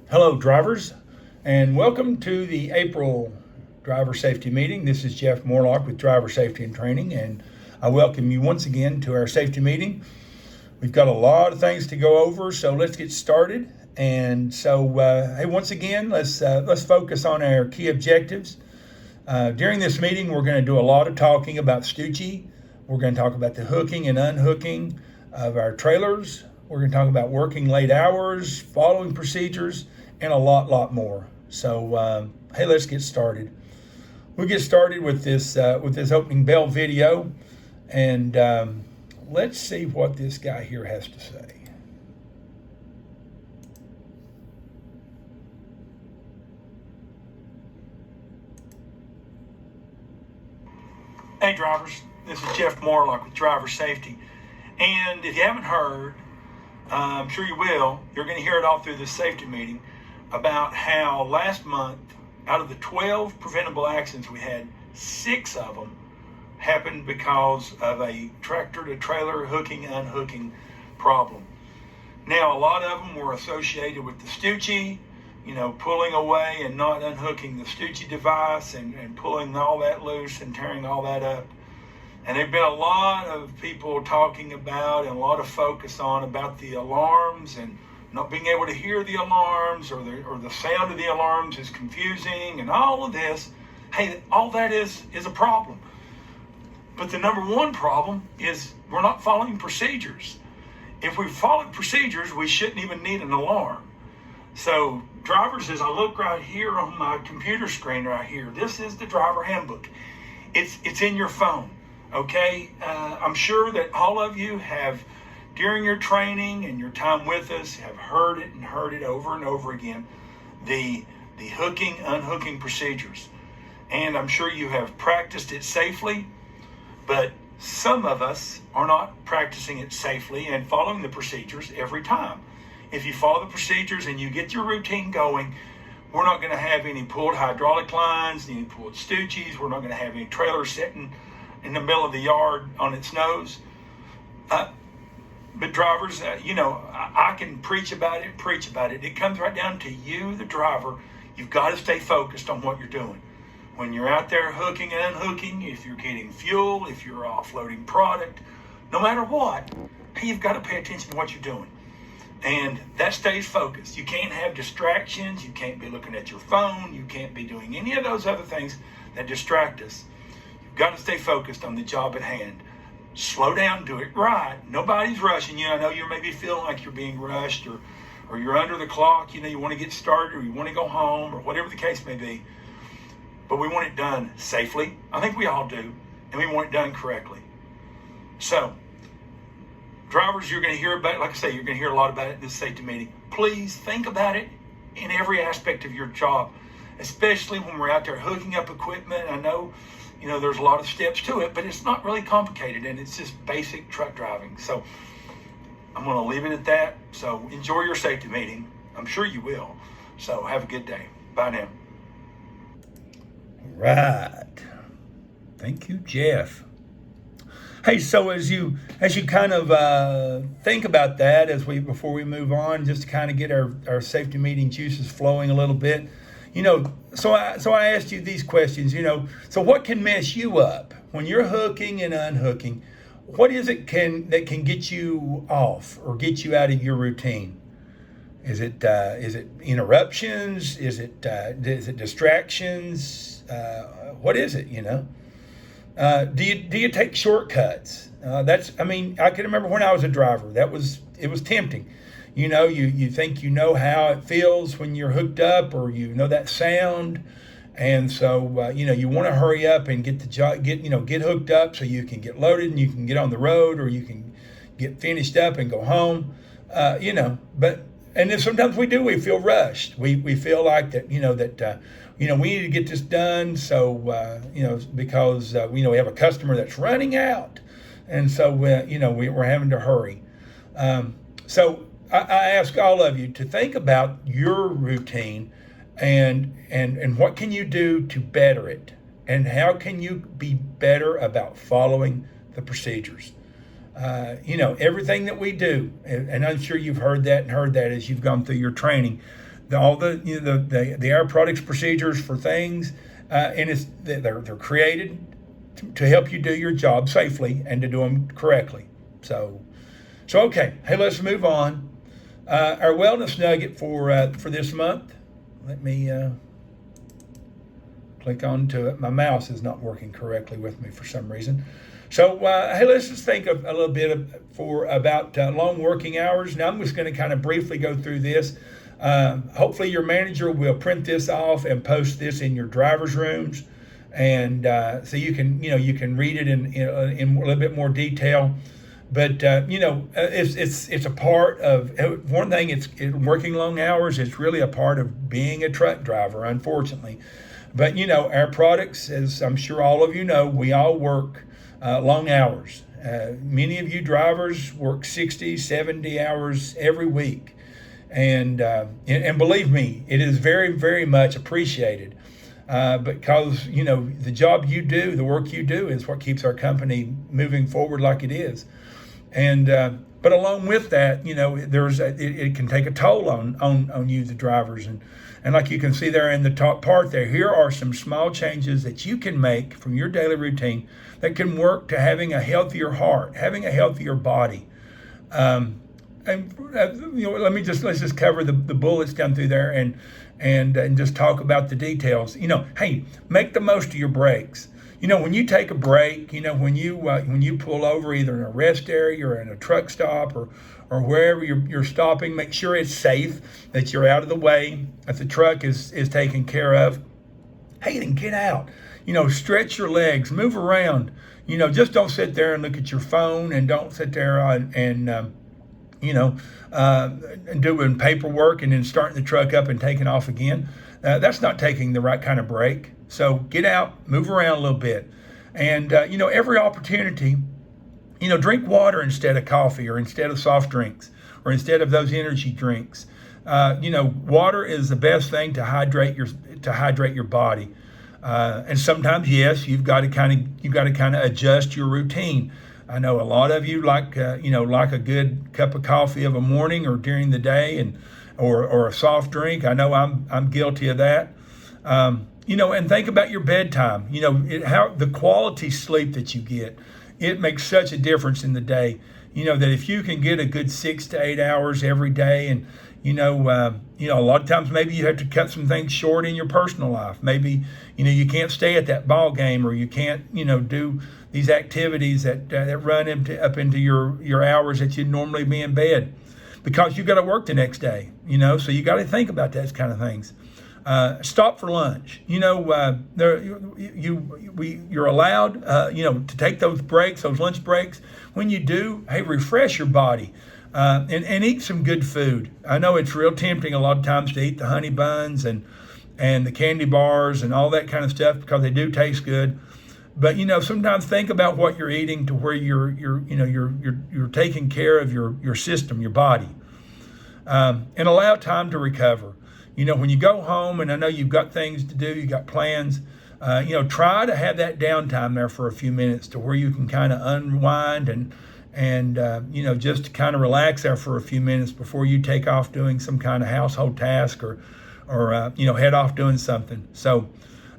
Hello, drivers, and welcome to the April driver safety meeting. This is Jeff Morlock with Driver Safety and Training, and I welcome you once again to our safety meeting. We've got a lot of things to go over, so let's get started. And so, hey, once again, let's focus on our key objectives. During this meeting, we're going to do a lot of talking about STUCHI. We're going to talk about the hooking and unhooking of our trailers. We're going to talk about working late hours, following procedures, and a lot more. So, hey, let's get started. We'll get started with this opening bell video, and let's see what this guy here has to say. Hey drivers, this is Jeff Morlock with Driver Safety. And if you haven't heard, I'm sure you will, you're going to hear it all through this safety meeting about how last month, out of the 12 preventable accidents we had, 6 of them happened because of a tractor to trailer hooking and unhooking problem. Now, a lot of them were associated with the STUCHI, pulling away and not unhooking the STUCHI device and pulling all that loose and tearing all that up. And there've been a lot of people talking about and a lot of focus on about the alarms and not being able to hear the alarms or the sound of the alarms is confusing and all of this. Hey, all that is a problem. But the number one problem is we're not following procedures. If we followed procedures, we shouldn't even need an alarm. So drivers, as I look right here on my computer screen right here, this is the driver handbook. It's in your phone, okay? I'm sure that all of you have, during your training and your time with us, have heard it over and over again, the hooking, unhooking procedures. And I'm sure you have practiced it safely, but some of us are not practicing it safely and following the procedures every time. If you follow the procedures and you get your routine going, we're not going to have any pulled hydraulic lines, any pulled STUCHIs. We're not going to have any trailers sitting in the middle of the yard on its nose. But drivers, I can preach about it. It comes right down to you, the driver. You've got to stay focused on what you're doing. When you're out there hooking and unhooking, if you're getting fuel, if you're offloading product, no matter what, you've got to pay attention to what you're doing. And that stays focused. You can't have distractions. You can't be looking at your phone. You can't be doing any of those other things that distract us. You've got to stay focused on the job at hand. Slow down, do it right. Nobody's rushing you. I know you're maybe feeling like you're being rushed or you're under the clock. You want to get started or you want to go home or whatever the case may be. But we want it done safely. I think we all do. And we want it done correctly. So, drivers, you're going to hear about it. Like I say, you're going to hear a lot about it in this safety meeting. Please think about it in every aspect of your job, especially when we're out there hooking up equipment. I know, there's a lot of steps to it, but it's not really complicated, and it's just basic truck driving. So I'm going to leave it at that. So enjoy your safety meeting. I'm sure you will. So have a good day. Bye now. Right. Thank you, Jeff. Hey, so as you kind of think about that before we move on, just to kind of get our safety meeting juices flowing a little bit, so I asked you these questions, so what can mess you up when you're hooking and unhooking? What is it that can get you off or get you out of your routine? Is it interruptions? Is it distractions? What is it? Do you take shortcuts? I can remember when I was a driver, it was tempting. You think how it feels when you're hooked up or that sound. And so, you want to hurry up and get hooked up so you can get loaded and you can get on the road or you can get finished up and go home. And then sometimes we feel rushed. We feel like that, we need to get this done. So, because, we have a customer that's running out. And so, we're having to hurry. So I ask all of you to think about your routine and what can you do to better it? And how can you be better about following the procedures? Everything that we do, and I'm sure you've heard that as you've gone through your training, all the the Air Products procedures for things, and they're created to help you do your job safely and to do them correctly. So okay. Hey, let's move on. Our wellness nugget for this month. Let me click onto it. My mouse is not working correctly with me for some reason. So hey, let's just think of a little bit about long working hours. Now I'm just going to kind of briefly go through this. Hopefully your manager will print this off and post this in your driver's rooms, and so you can read it in a little bit more detail. But it's a part of one thing. It's working long hours. It's really a part of being a truck driver, unfortunately. But our products, as I'm sure all of you know, we all work long hours. Many of you drivers work 60, 70 hours every week. And believe me, it is very, very much appreciated because, the job you do, the work you do is what keeps our company moving forward like it is. And but along with that, it can take a toll on you, the drivers. And like you can see there in the top part there, here are some small changes that you can make from your daily routine that can work to having a healthier heart, having a healthier body. Let's just cover the bullets down through there and just talk about the details. Hey, make the most of your breaks. When you take a break, when you pull over either in a rest area or in a truck stop or wherever you're stopping, make sure it's safe, that you're out of the way, that the truck is taken care of. Hey, then get out. Stretch your legs, move around. Just don't sit there and look at your phone, and don't sit there and doing paperwork and then starting the truck up and taking off again. That's not taking the right kind of break. So get out, move around a little bit. And, every opportunity, drink water instead of coffee or instead of soft drinks or instead of those energy drinks. Water is the best thing to hydrate your body. And sometimes, yes, you've got to kind of adjust your routine. I know a lot of you like a good cup of coffee of a morning or during the day, or a soft drink. I know I'm guilty of that. And think about your bedtime. How the quality sleep that you get, it makes such a difference in the day. That if you can get a good 6 to 8 hours every day, and a lot of times maybe you have to cut some things short in your personal life. Maybe you can't stay at that ball game, or you can't do these activities that run up into your hours that you'd normally be in bed, because you got to work the next day. So you got to think about those kind of things. Stop for lunch. You're allowed, to take those breaks, those lunch breaks. When you do, hey, refresh your body, and eat some good food. I know it's real tempting a lot of times to eat the honey buns and the candy bars and all that kind of stuff, because they do taste good. But sometimes think about what you're eating to where you're taking care of your system, your body, and allow time to recover. When you go home, and I know you've got things to do, you got plans, try to have that downtime there for a few minutes to where you can kind of unwind and just kind of relax there for a few minutes before you take off doing some kind of household task or head off doing something. So,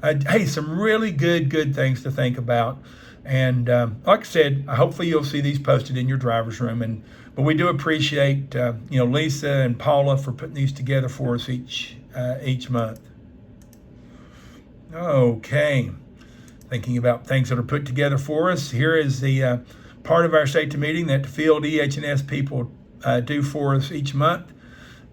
hey, some really good things to think about. And like I said, hopefully you'll see these posted in your driver's room. But we do appreciate Lisa and Paula for putting these together for us each month. Okay, thinking about things that are put together for us. Here is the part of our safety meeting that the field EH&S people do for us each month.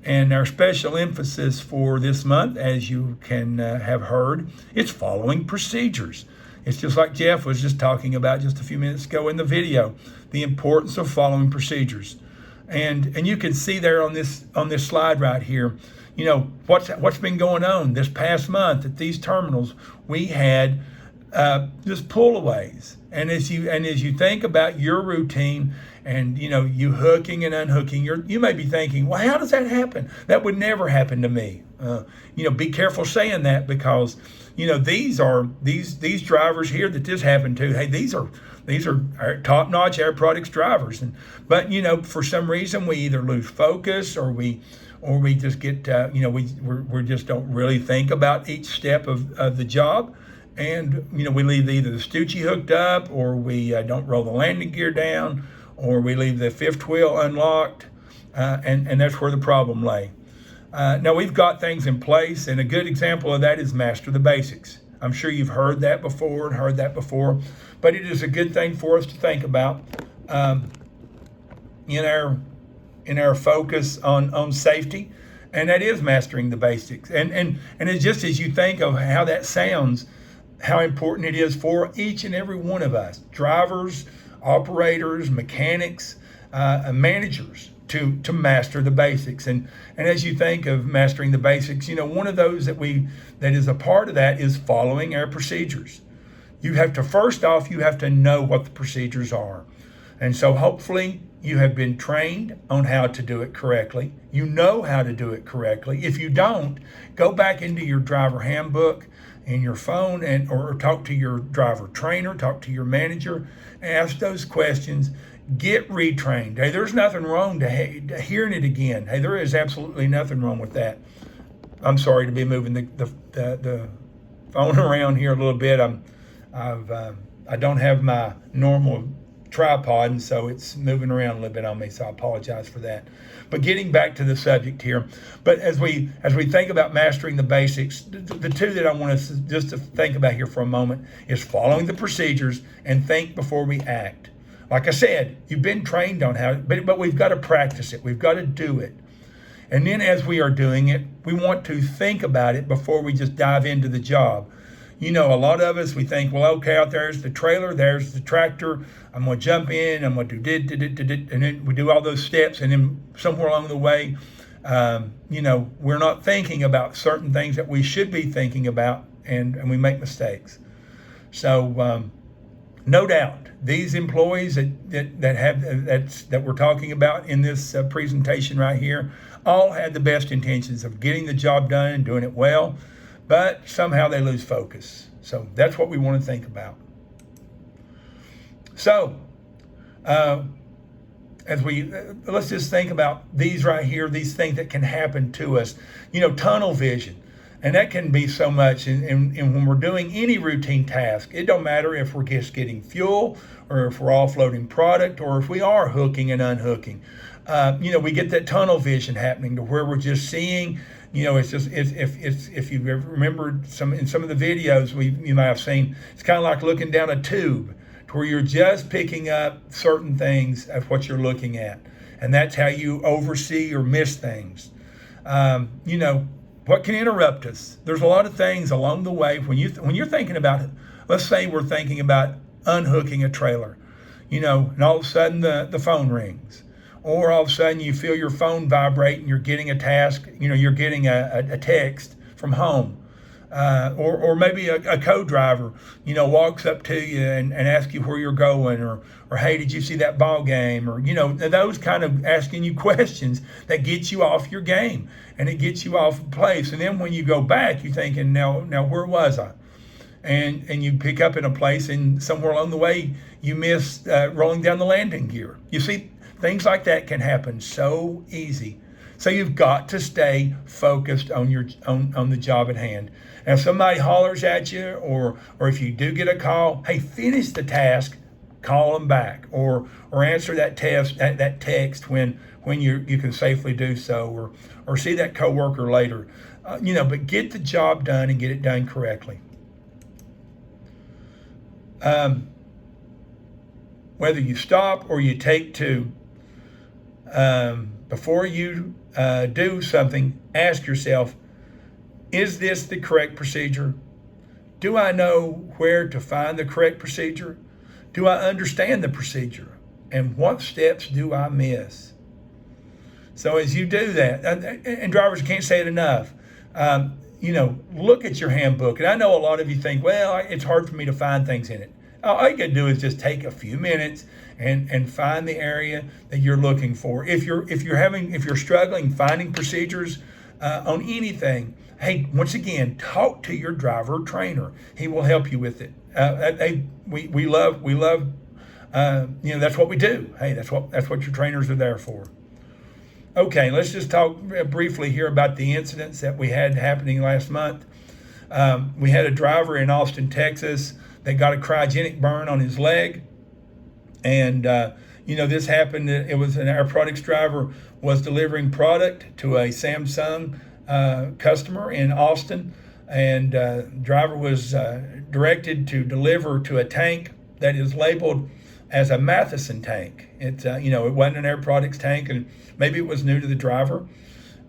And our special emphasis for this month, as you can have heard, it's following procedures. It's just like Jeff was just talking about just a few minutes ago in the video, the importance of following procedures. And you can see there on this slide right here, what's been going on this past month at these terminals. We had just pullaways. And as you think about your routine, and you hooking and unhooking, you may be thinking, well, how does that happen? That would never happen to me. Be careful saying that, because these drivers here that this happened to. Hey, these are our top-notch Air Products drivers, but for some reason we either lose focus, or we just get we just don't really think about each step of the job. And we leave either the Stucci hooked up, or we don't roll the landing gear down, or we leave the fifth wheel unlocked, and that's where the problem lay. Now we've got things in place, and a good example of that is master the basics. I'm sure you've heard that before, but it is a good thing for us to think about in our focus on safety, and that is mastering the basics. And it's just as you think of how that sounds, how important it is for each and every one of us, drivers, operators, mechanics, managers, to master the basics. And as you think of mastering the basics, one of those that is a part of that is following our procedures. First off, you have to know what the procedures are. And so hopefully you have been trained on how to do it correctly. You know how to do it correctly. If you don't, go back into your driver handbook in your phone, or talk to your driver trainer, talk to your manager, ask those questions, get retrained. Hey, there's nothing wrong to hearing it again. Hey, there is absolutely nothing wrong with that. I'm sorry to be moving the phone around here a little bit. I don't have my normal tripod, and so it's moving around a little bit on me, so I apologize for that. But getting back to the subject here, but as we think about mastering the basics, the two that I want us just to think about here for a moment is following the procedures and think before we act. Like I said, you've been trained on how, but we've got to practice it. We've got to do it. And then as we are doing it, we want to think about it before we just dive into the job. A lot of us, we think, well, okay, out there's the trailer, there's the tractor. I'm going to jump in, I'm going to do and then we do all those steps, and then somewhere along the way, we're not thinking about certain things that we should be thinking about, and we make mistakes. So, no doubt, these employees that we're talking about in this presentation right here all had the best intentions of getting the job done and doing it well, but somehow they lose focus. So that's what we want to think about. So, let's just think about these right here, these things that can happen to us. Tunnel vision. And that can be so much in when we're doing any routine task. It don't matter if we're just getting fuel, or if we're offloading product, or if we are hooking and unhooking. We get that tunnel vision happening to where we're just seeing. It's just if you remember in some of the videos you might have seen, it's kind of like looking down a tube, to where you're just picking up certain things of what you're looking at, and that's how you oversee or miss things. What can interrupt us? There's a lot of things along the way when you're thinking about it. Let's say we're thinking about unhooking a trailer, and all of a sudden the phone rings, or all of a sudden you feel your phone vibrate and you're getting a task. You're getting a text from home, or maybe a co-driver, walks up to you and asks you where you're going, or hey, did you see that ball game? Or, those kind of asking you questions that get you off your game, and it gets you off place. And then when you go back, you're thinking, now where was I? And you pick up in a place, and somewhere along the way, you missed rolling down the landing gear. You see, things like that can happen so easy. So you've got to stay focused on the job at hand. Now, if somebody hollers at you, or if you do get a call, hey, finish the task, call them back, or answer that text when you can safely do so, or see that coworker later. But get the job done and get it done correctly. Whether you stop or you take two, before you do something, ask yourself, is this the correct procedure? Do I know where to find the correct procedure? Do I understand the procedure? And what steps do I miss? So as you do that, and drivers can't say it enough, look at your handbook. And I know a lot of you think, well, it's hard for me to find things in it. All you got to do is just take a few minutes and find the area that you're looking for. If you're struggling finding procedures on anything, hey, once again, talk to your driver trainer. He will help you with it. We love. That's what we do. Hey, that's what your trainers are there for. Okay, let's just talk briefly here about the incidents that we had happening last month. We had a driver in Austin, Texas, that got a cryogenic burn on his leg. And, this happened. It was an Air Products driver was delivering product to a Samsung customer in Austin. And driver was directed to deliver to a tank that is labeled as a Matheson tank. It wasn't an Air Products tank, and maybe it was new to the driver.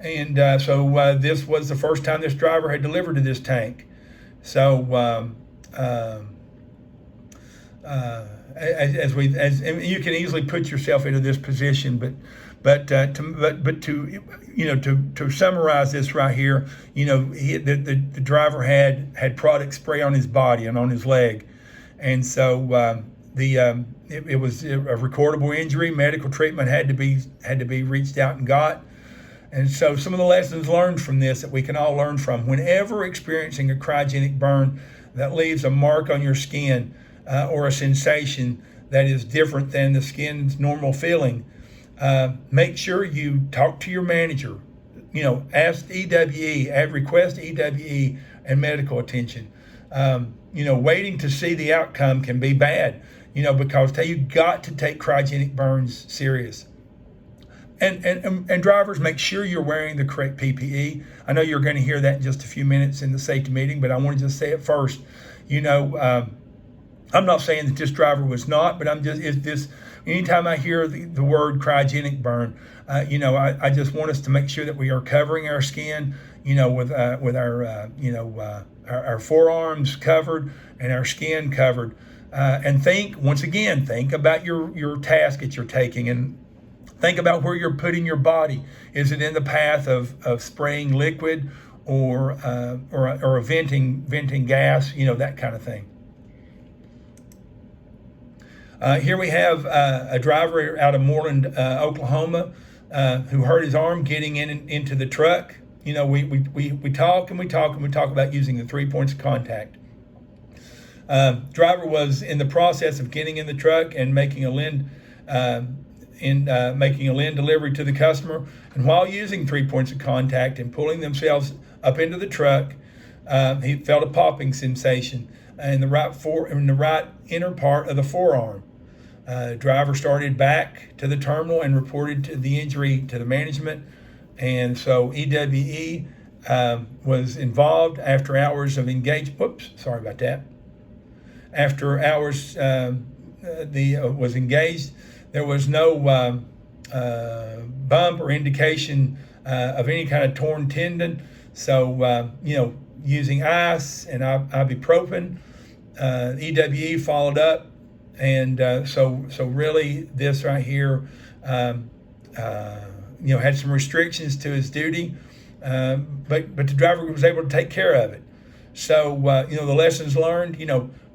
And so this was the first time this driver had delivered to this tank. So as you can easily put yourself into this position, but to summarize this right here, the driver had product spray on his body and on his leg, and so it was a recordable injury. Medical treatment had to be reached out and got. And so some of the lessons learned from this that we can all learn from: whenever experiencing a cryogenic burn that leaves a mark on your skin or a sensation that is different than the skin's normal feeling, make sure you talk to your manager. Ask EWE, request EWE and medical attention. Waiting to see the outcome can be bad, because you've got to take cryogenic burns serious. And drivers, make sure you're wearing the correct PPE. I know you're going to hear that in just a few minutes in the safety meeting, but I want to just say it first. I'm not saying that this driver was not, but anytime I hear the word cryogenic burn, I just want us to make sure that we are covering our skin, with our forearms covered and our skin covered. And think about your task that you're taking, and think about where you're putting your body. Is it in the path of spraying liquid or venting gas, that kind of thing. Here we have a driver out of Moreland, Oklahoma, who hurt his arm getting into the truck. We talk about using the 3 points of contact. Driver was in the process of getting in the truck and making a LIN delivery to the customer, and while using 3 points of contact and pulling themselves up into the truck, he felt a popping sensation in the right inner part of the forearm. Driver started back to the terminal and reported the injury to the management, and so EWE was involved after hours of engagement. Whoops, sorry about that. After hours, was engaged. There was no bump or indication of any kind of torn tendon. So, using ice and ibuprofen, EWE followed up. And so really this right here, had some restrictions to his duty, but the driver was able to take care of it. So, the lessons learned,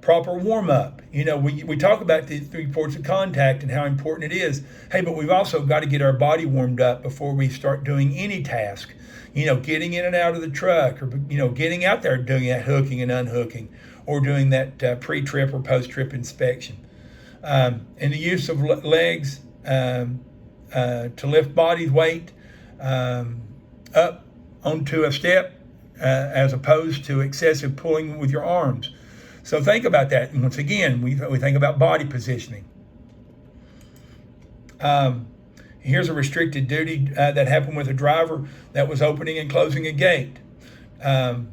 proper warm up. We talk about the 3 points of contact and how important it is. Hey, but we've also got to get our body warmed up before we start doing any task. Getting in and out of the truck, or getting out there doing that hooking and unhooking, or doing that pre-trip or post-trip inspection. And the use of legs to lift body weight up onto a step, as opposed to excessive pulling with your arms. So think about that. And once again, we think about body positioning. Here's a restricted duty that happened with a driver that was opening and closing a gate. So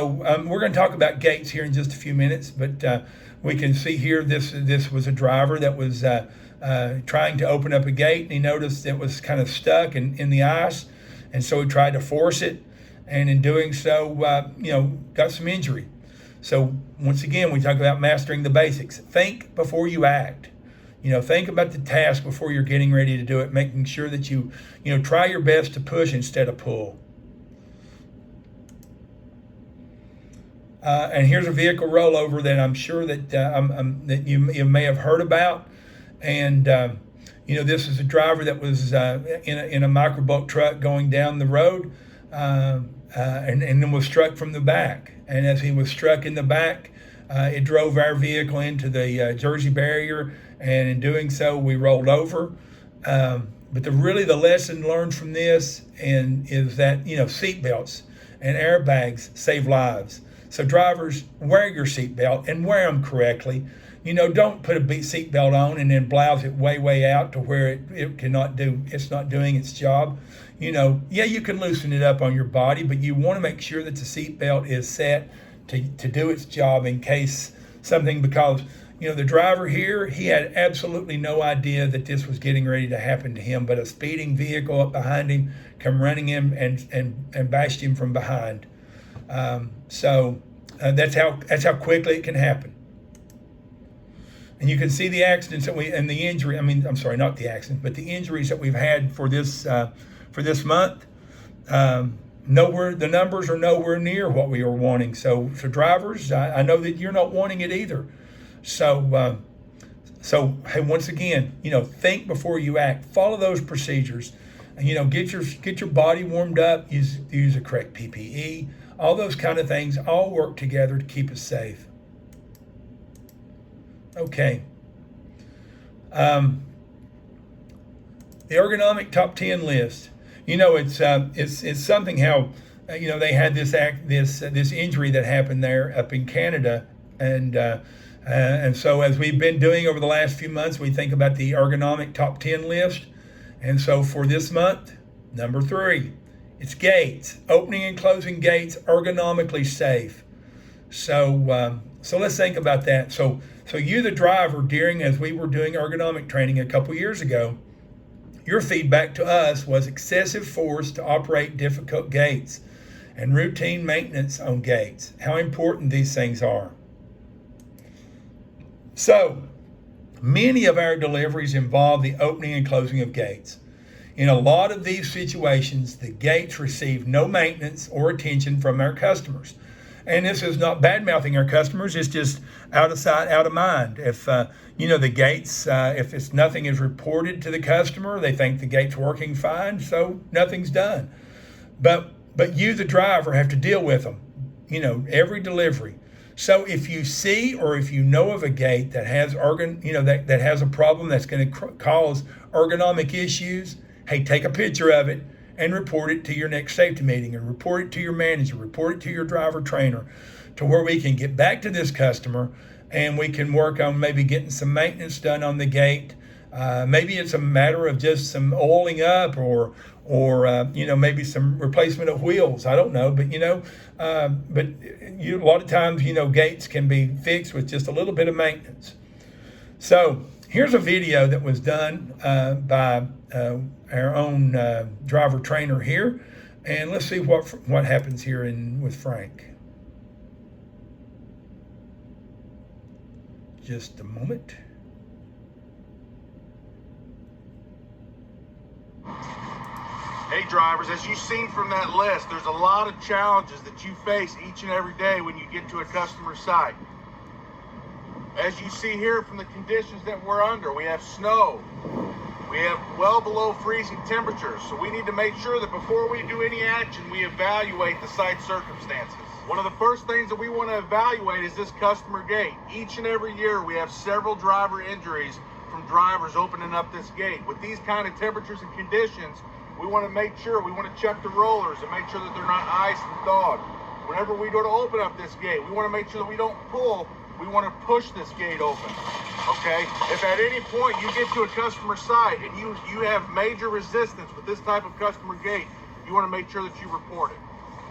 we're going to talk about gates here in just a few minutes, but we can see here this was a driver that was trying to open up a gate, and he noticed it was kind of stuck in the ice, and so he tried to force it, and in doing so, got some injury. So once again, we talk about mastering the basics. Think before you act. Think about the task before you're getting ready to do it, making sure that you try your best to push instead of pull. And here's a vehicle rollover that I'm sure that that you may have heard about. And this is a driver that was in a micro bulk truck going down the road, and then was struck from the back. And as he was struck in the back, it drove our vehicle into the Jersey barrier, and in doing so, we rolled over. But the lesson learned from this is that seatbelts and airbags save lives. So drivers, wear your seatbelt and wear them correctly. Don't put a seatbelt on and then blouse it way out to where it's not doing its job. Yeah, you can loosen it up on your body, but you want to make sure that the seatbelt is set to do its job in case something, because the driver here, he had absolutely no idea that this was getting ready to happen to him, but a speeding vehicle up behind him come running him and bashed him from behind. So that's how quickly it can happen. And you can see the accidents and the injury. I'm sorry, not the accident, but the injuries that we've had for this month. The numbers are nowhere near what we are wanting. So for drivers, I know that you're not wanting it either. So hey, once again, think before you act. Follow those procedures. And, get your body warmed up. Use the correct PPE. All those kind of things all work together to keep us safe. Okay. The ergonomic top 10 list. It's something how they had this injury that happened there up in Canada, and so as we've been doing over the last few months, we think about the ergonomic top 10 list. And so for this month, number 3, it's gates. Opening and closing gates ergonomically safe. So let's think about that. So you, the driver, as we were doing ergonomic training a couple years ago, your feedback to us was excessive force to operate difficult gates and routine maintenance on gates, how important these things are. So many of our deliveries involve the opening and closing of gates. In a lot of these situations, the gates receive no maintenance or attention from our customers. And this is not bad-mouthing our customers, it's just out of sight, out of mind. If, the gates, if nothing is reported to the customer, they think the gate's working fine, so nothing's done. But you, the driver, have to deal with them, every delivery. So if you see or if you know of a gate that has that has a problem that's going to cause ergonomic issues, hey, take a picture of it and report it to your next safety meeting, and report it to your manager, report it to your driver trainer, to where we can get back to this customer and we can work on maybe getting some maintenance done on the gate. Maybe it's a matter of just some oiling up or maybe some replacement of wheels. I don't know, but a lot of times, gates can be fixed with just a little bit of maintenance. So here's a video that was done by our own driver trainer here, and let's see what happens here with Frank. Just a moment. Hey drivers, as you've seen from that list, there's a lot of challenges that you face each and every day when you get to a customer site. As you see here from the conditions that we're under, we have snow. We have well below freezing temperatures, so we need to make sure that before we do any action, we evaluate the site circumstances. One of the first things that we want to evaluate is this customer gate. Each and every year, we have several driver injuries from drivers opening up this gate. With these kind of temperatures and conditions, we want to make sure, we want to check the rollers and make sure that they're not iced and thawed. Whenever we go to open up this gate, we want to make sure that we don't pull, we want to push this gate open, okay? If at any point you get to a customer site and you have major resistance with this type of customer gate, you want to make sure that you report it.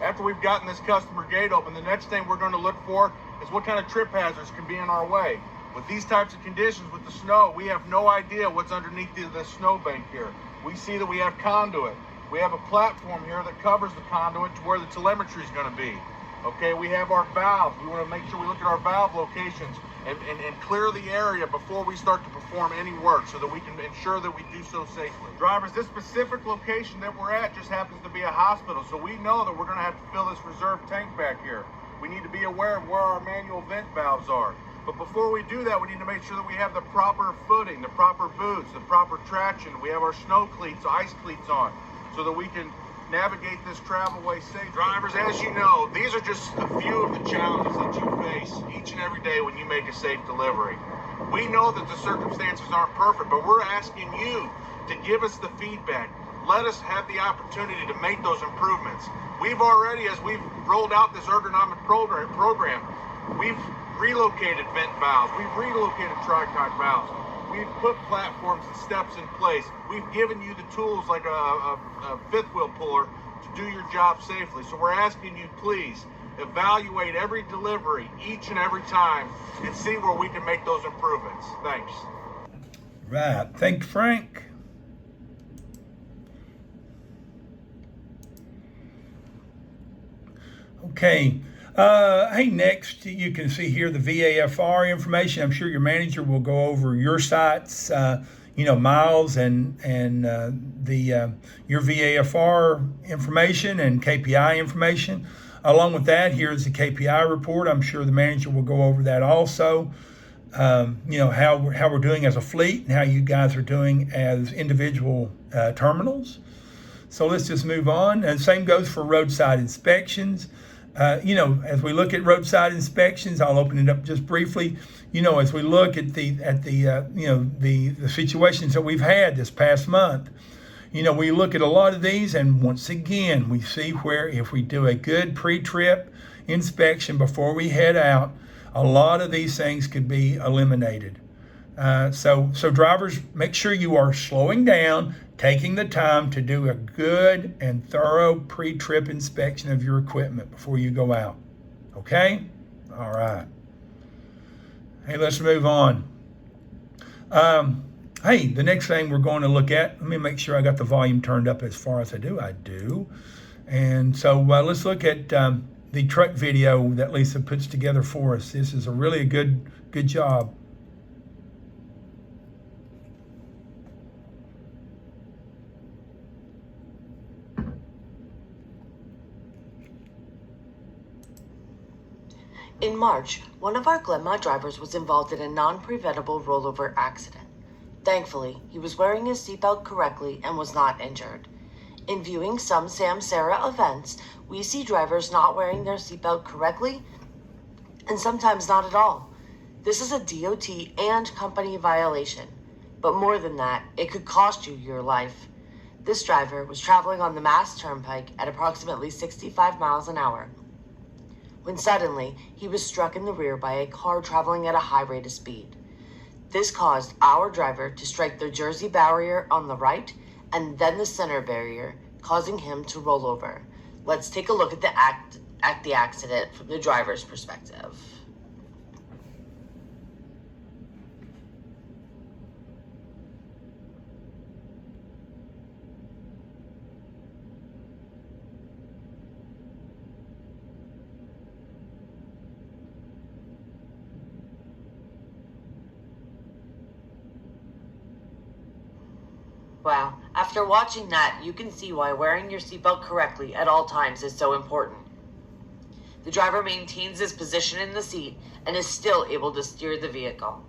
After we've gotten this customer gate open, the next thing we're going to look for is what kind of trip hazards can be in our way. With these types of conditions with the snow, we have no idea what's underneath the snowbank here. We see that we have conduit. We have a platform here that covers the conduit to where the telemetry is going to be. Okay, we have our valves. We want to make sure we look at our valve locations and clear the area before we start to perform any work so that we can ensure that we do so safely. Drivers, this specific location that we're at just happens to be a hospital, so we know that we're going to have to fill this reserve tank back here. We need to be aware of where our manual vent valves are. But before we do that, we need to make sure that we have the proper footing, the proper boots, the proper traction. We have our snow cleats, ice cleats on, so that we can navigate this travelway safely. Drivers, as you know, these are just a few of the challenges that you face each and every day when you make a safe delivery. We know that the circumstances aren't perfect, but we're asking you to give us the feedback. Let us have the opportunity to make those improvements. We've already, as we've rolled out this ergonomic program, we've relocated vent valves, we've relocated tri-cock valves, we've put platforms and steps in place. We've given you the tools like a fifth wheel puller to do your job safely. So we're asking you, please evaluate every delivery each and every time and see where we can make those improvements. Thanks. Right. Thank you, Frank. Okay. Hey, next you can see here the VAFR information. I'm sure your manager will go over your sites, miles and your VAFR information and KPI information. Along with that, here's the KPI report. I'm sure the manager will go over that also. How we're doing as a fleet and how you guys are doing as individual terminals. So let's just move on. And same goes for roadside inspections. As we look at roadside inspections, I'll open it up just briefly. As we look at the situations that we've had this past month, we look at a lot of these, and once again, we see where if we do a good pre-trip inspection before we head out, a lot of these things could be eliminated. So drivers, make sure you are slowing down, taking the time to do a good and thorough pre-trip inspection of your equipment before you go out. Okay? All right. Hey, let's move on. The next thing we're going to look at, let me make sure I got the volume turned up as far as I do. I do. And so let's look at the truck video that Lisa puts together for us. This is a good job. In March, one of our Glenmont drivers was involved in a non-preventable rollover accident. Thankfully, he was wearing his seatbelt correctly and was not injured. In viewing some Samsara events, we see drivers not wearing their seatbelt correctly and sometimes not at all. This is a DOT and company violation, but more than that, it could cost you your life. This driver was traveling on the Mass Turnpike at approximately 65 miles an hour when suddenly he was struck in the rear by a car traveling at a high rate of speed. This caused our driver to strike the Jersey barrier on the right and then the center barrier, causing him to roll over. Let's take a look at the accident from the driver's perspective. Wow, after watching that, you can see why wearing your seatbelt correctly at all times is so important. The driver maintains his position in the seat and is still able to steer the vehicle.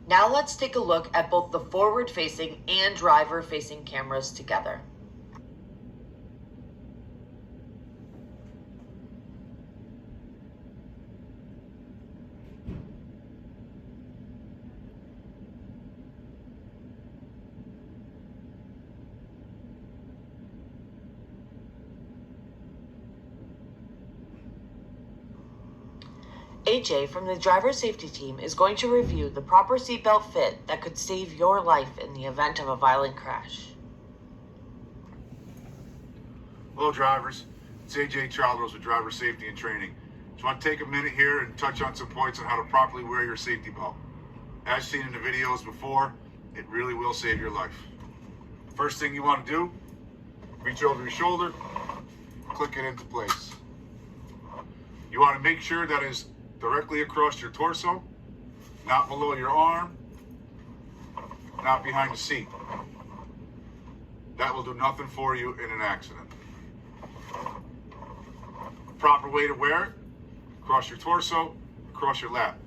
Now let's take a look at both the forward-facing and driver-facing cameras together. AJ from the driver safety team is going to review the proper seatbelt fit that could save your life in the event of a violent crash. Hello drivers, it's AJ Childrose with Driver Safety and Training. Just want to take a minute here and touch on some points on how to properly wear your safety belt. As seen in the videos before, it really will save your life. First thing you want to do, reach over your shoulder, click it into place. You want to make sure that is directly across your torso, not below your arm, not behind the seat. That will do nothing for you in an accident. proper way to wear it, across your torso, across your lap.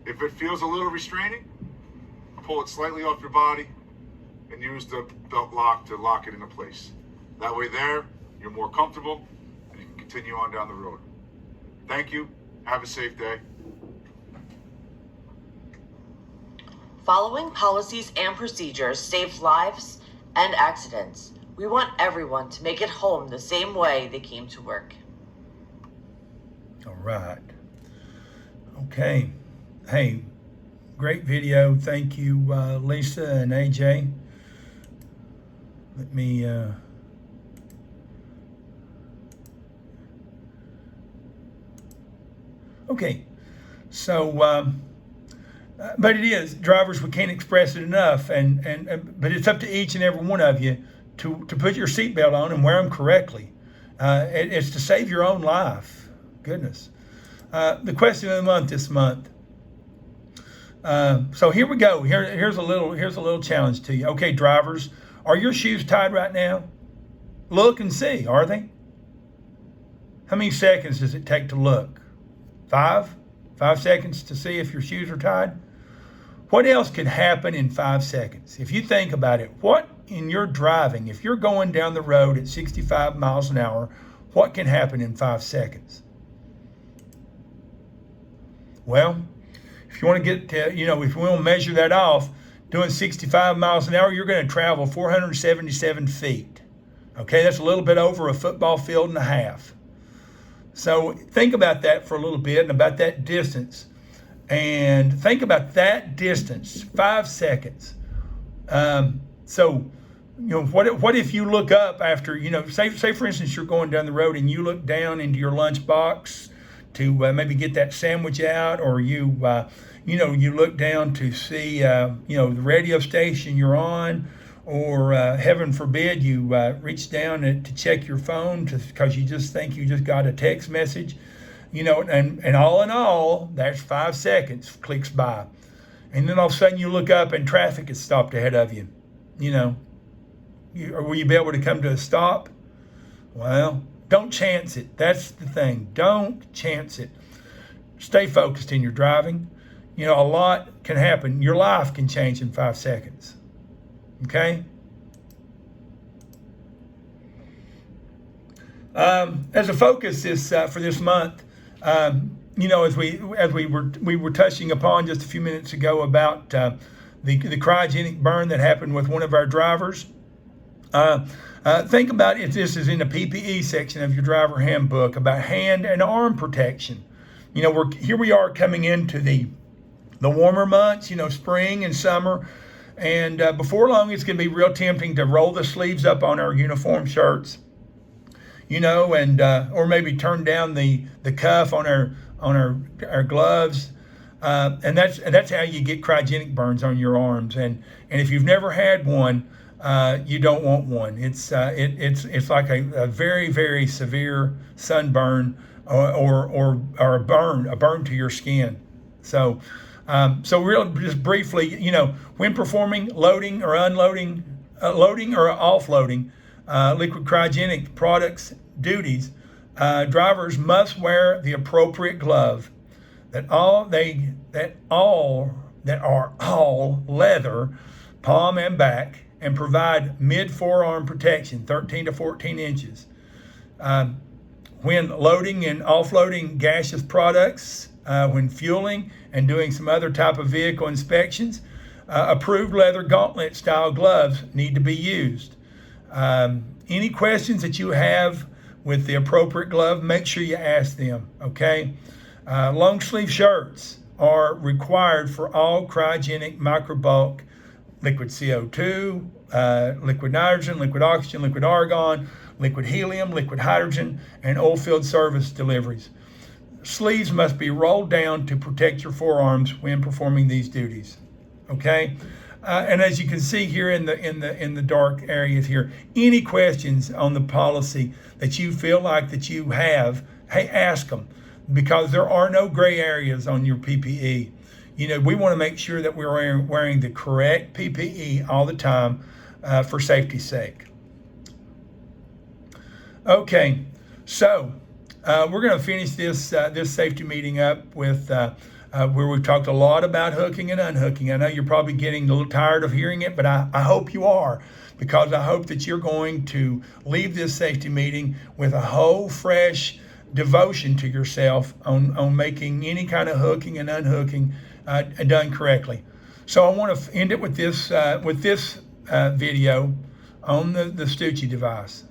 If it feels a little restraining, pull it slightly off your body and use the belt lock to lock it into place. That way there, you're more comfortable and you can continue on down the road. Thank you. Have a safe day. Following policies and procedures saves lives and accidents. We want everyone to make it home the same way they came to work. All right. Okay. Hey, great video. Thank you, Lisa and AJ. Let me... Okay. So, but it is, drivers, we can't express it enough, but it's up to each and every one of you to put your seatbelt on and wear them correctly. It's to save your own life. Goodness. The question of the month this month. So here we go. Here's a little challenge to you. Okay, drivers, are your shoes tied right now? Look and see, are they? How many seconds does it take to look? 5 seconds to see if your shoes are tied? What else could happen in 5 seconds? If you think about it, what in your driving, if you're going down the road at 65 miles an hour, what can happen in 5 seconds? Well, if you want to get to, if we want to measure that off, doing 65 miles an hour, you're going to travel 477 feet. Okay, that's a little bit over a football field and a half. So think about that for a little bit and about that distance. And think about that distance, 5 seconds. What if you look up after, say for instance, you're going down the road and you look down into your lunchbox to maybe get that sandwich out, or you look down to see, the radio station you're on, or heaven forbid, you reach down to check your phone because you just think you just got a text message, and all in all, that's 5 seconds clicks by. And then all of a sudden you look up and traffic is stopped ahead of you. Or will you be able to come to a stop? Well, don't chance it. That's the thing. Don't chance it. Stay focused in your driving. A lot can happen. Your life can change in 5 seconds. Okay? As a focus for this month, as we were touching upon just a few minutes ago about the cryogenic burn that happened with one of our drivers. Think about if this is in the PPE section of your driver handbook about hand and arm protection. Here we are coming into the warmer months, spring and summer, and before long it's going to be real tempting to roll the sleeves up on our uniform shirts, and or maybe turn down the cuff on our gloves, and that's how you get cryogenic burns on your arms. And if you've never had one, you don't want one. It's like a very, very severe sunburn or a burn to your skin. So real just briefly, when performing loading or unloading, loading or offloading liquid cryogenic products duties, drivers must wear the appropriate glove that are all leather, palm and back, and provide mid-forearm protection, 13 to 14 inches. When loading and offloading gaseous products, when fueling and doing some other type of vehicle inspections, approved leather gauntlet style gloves need to be used. Any questions that you have with the appropriate glove, make sure you ask them, okay? Long sleeve shirts are required for all cryogenic microbulk liquid CO2, liquid nitrogen, liquid oxygen, liquid argon, liquid helium, liquid hydrogen, and oil field service deliveries. Sleeves must be rolled down to protect your forearms when performing these duties. Okay, and as you can see here in the dark areas here, any questions on the policy that you feel like that you have, hey, ask them, because there are no gray areas on your PPE. We want to make sure that we're wearing the correct PPE all the time for safety's sake. Okay, so we're going to finish this safety meeting up with where we've talked a lot about hooking and unhooking. I know you're probably getting a little tired of hearing it, but I hope you are, because I hope that you're going to leave this safety meeting with a whole fresh devotion to yourself on making any kind of hooking and unhooking done correctly. So I want to end it with this video on the Stucci device.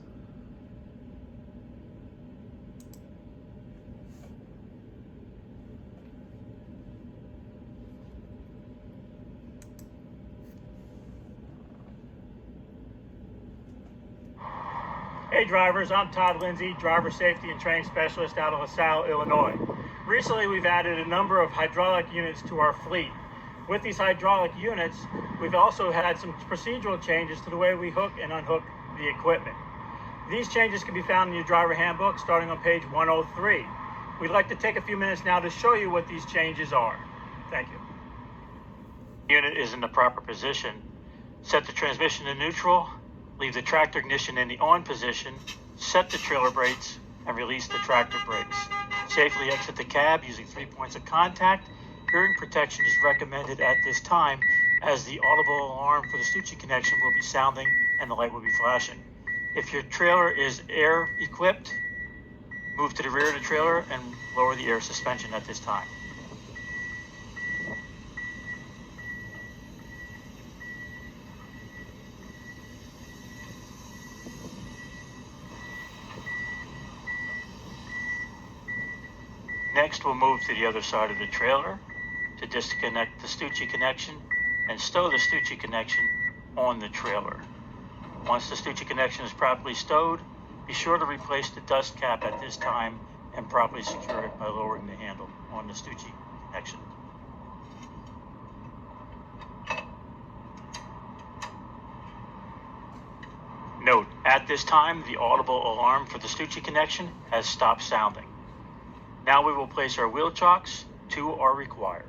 Hey drivers, I'm Todd Lindsay, driver safety and training specialist out of LaSalle, Illinois. Recently we've added a number of hydraulic units to our fleet. With these hydraulic units, we've also had some procedural changes to the way we hook and unhook the equipment. These changes can be found in your driver handbook starting on page 103. We'd like to take a few minutes now to show you what these changes are. Thank you. Unit is in the proper position. Set the transmission to neutral. Leave the tractor ignition in the on position, set the trailer brakes, and release the tractor brakes. Safely exit the cab using 3 points of contact. Hearing protection is recommended at this time, as the audible alarm for the Stucci connection will be sounding and the light will be flashing. If your trailer is air equipped, move to the rear of the trailer and lower the air suspension at this time. Next, we'll move to the other side of the trailer to disconnect the Stucci connection and stow the Stucci connection on the trailer. Once the Stucci connection is properly stowed, be sure to replace the dust cap at this time and properly secure it by lowering the handle on the Stucci connection. Note, at this time, the audible alarm for the Stucci connection has stopped sounding. Now we will place our wheel chocks. 2 are required.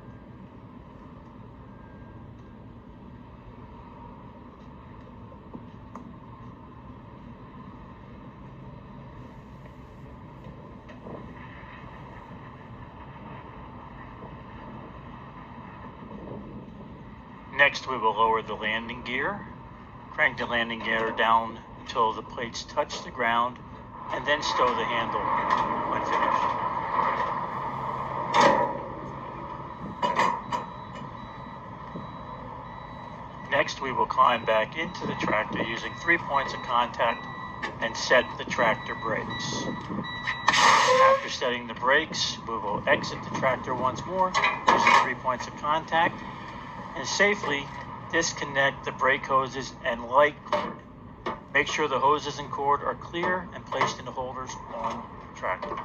Next, we will lower the landing gear. Crank the landing gear down until the plates touch the ground, and then stow the handle when finished. Next, we will climb back into the tractor using 3 points of contact and set the tractor brakes. After setting the brakes, we will exit the tractor once more using 3 points of contact and safely disconnect the brake hoses and light cord. Make sure the hoses and cord are clear and placed in the holders on the tractor.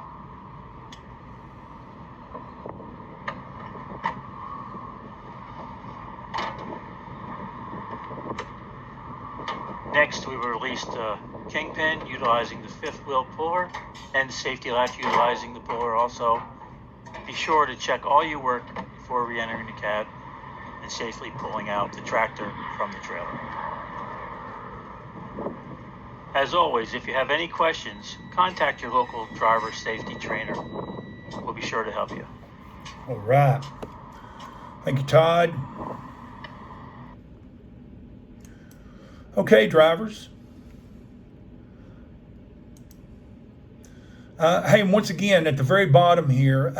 Next, we will release the kingpin utilizing the 5th wheel puller and the safety latch utilizing the puller also. Be sure to check all your work before re-entering the cab and safely pulling out the tractor from the trailer. As always, if you have any questions, contact your local driver safety trainer. We'll be sure to help you. All right. Thank you, Todd. Okay, drivers. Hey, once again, at the very bottom here,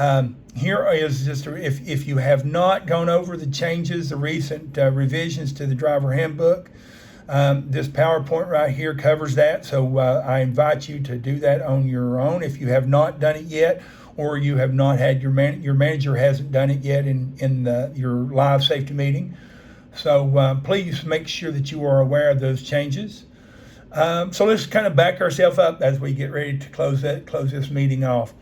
here is just if you have not gone over the changes, the recent revisions to the driver handbook, this PowerPoint right here covers that. So I invite you to do that on your own if you have not done it yet, or you have not had your manager hasn't done it yet in your live safety meeting. So please make sure that you are aware of those changes. So let's kind of back ourselves up as we get ready to close this meeting off.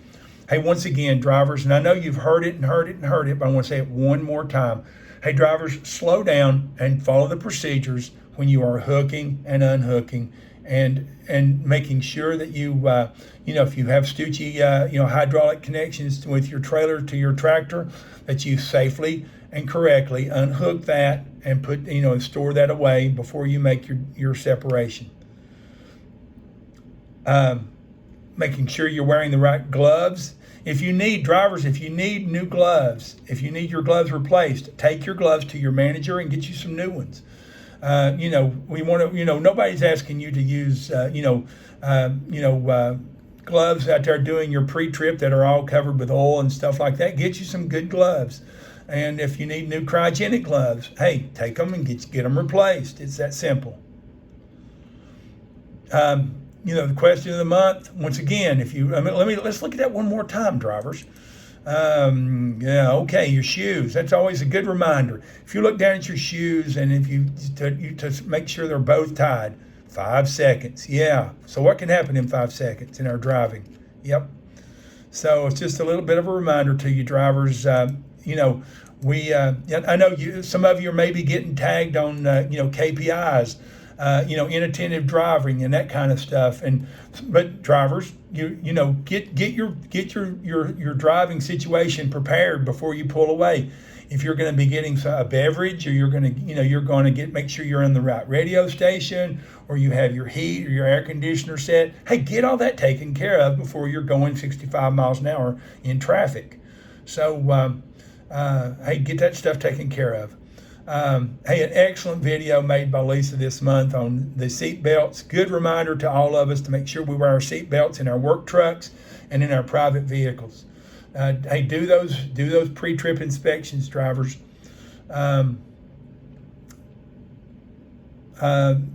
Hey, once again, drivers, and I know you've heard it, but I want to say it one more time. Hey, drivers, slow down and follow the procedures when you are hooking and unhooking, and making sure that you if you have Stucci hydraulic connections with your trailer to your tractor, that you safely and correctly unhook that and put store that away before you make your separation. making sure you're wearing the right gloves. If you need new gloves, if you need your gloves replaced, take your gloves to your manager and get you some new ones. We want to, nobody's asking you to use, gloves out there doing your pre-trip that are all covered with oil and stuff like that. Get you some good gloves. And if you need new cryogenic gloves, hey, take them and get them replaced. It's that simple. The question of the month, once again, let's look at that one more time, drivers. Your shoes. That's always a good reminder. If you look down at your shoes and if you to make sure they're both tied, 5 seconds. Yeah. So what can happen in 5 seconds in our driving? Yep. So it's just a little bit of a reminder to you drivers. I know some of you are maybe getting tagged on, KPIs, inattentive driving and that kind of stuff. But drivers, get your driving situation prepared before you pull away. If you're going to be getting a beverage, or you're going to make sure you're in the right radio station, or you have your heat or your air conditioner set. Hey, get all that taken care of before you're going 65 miles an hour in traffic. So, get that stuff taken care of. An excellent video made by Lisa this month on the seat belts. Good reminder to all of us to make sure we wear our seat belts in our work trucks and in our private vehicles. Do those pre-trip inspections, drivers.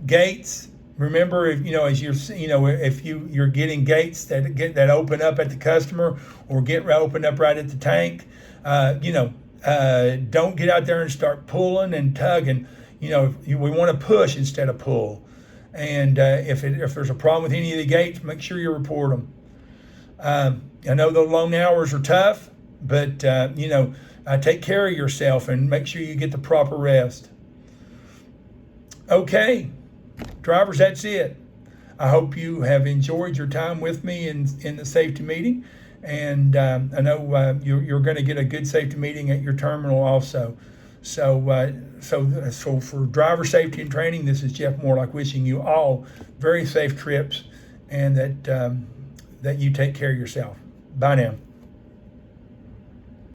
Gates. Remember, if you're getting gates that open up at the customer or open up right at the tank, don't get out there and start pulling and tugging. We want to push instead of pull. And if there's a problem with any of the gates, make sure you report them. I know the long hours are tough, but take care of yourself and make sure you get the proper rest. Okay, drivers, that's it. I hope you have enjoyed your time with me in the safety meeting, and I know you're going to get a good safety meeting at your terminal also. So for driver safety and training, this is Jeff Morlock wishing you all very safe trips, and that you take care of yourself. Bye now.